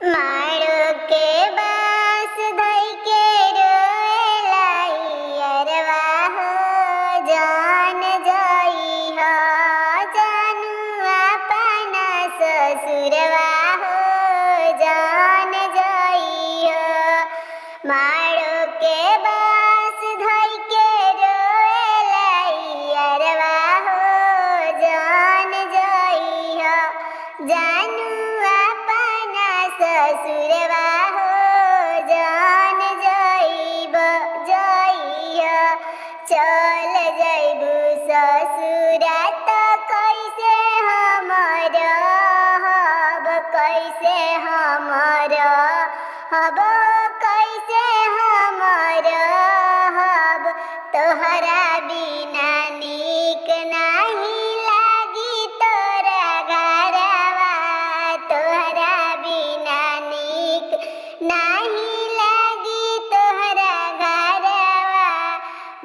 मारो के बास धई के रोएला हियरवा हो जान जाई हो जानू अपना ससुरवा हो जान जाई हो। मारो के बास धई के रोएला हियरवा हो जान जाई हो जानू अपना ससुरवा हो जान जाइब जाइया। चल जाइबू ससुरा तो कैसे हम रहब कैसे हम रहब कैसे हम रहब तोहरा बिना नीक नाही लागी तोरा घरवा तोहरा बिना नीक नाही लागी तोहरा घरवा।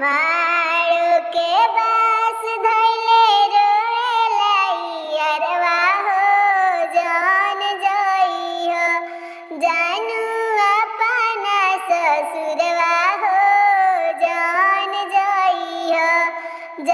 मारो के बास धैले रोएला हियरवा हो जान जाई हो जानू अपना ससुरवा हो जान जाई हो।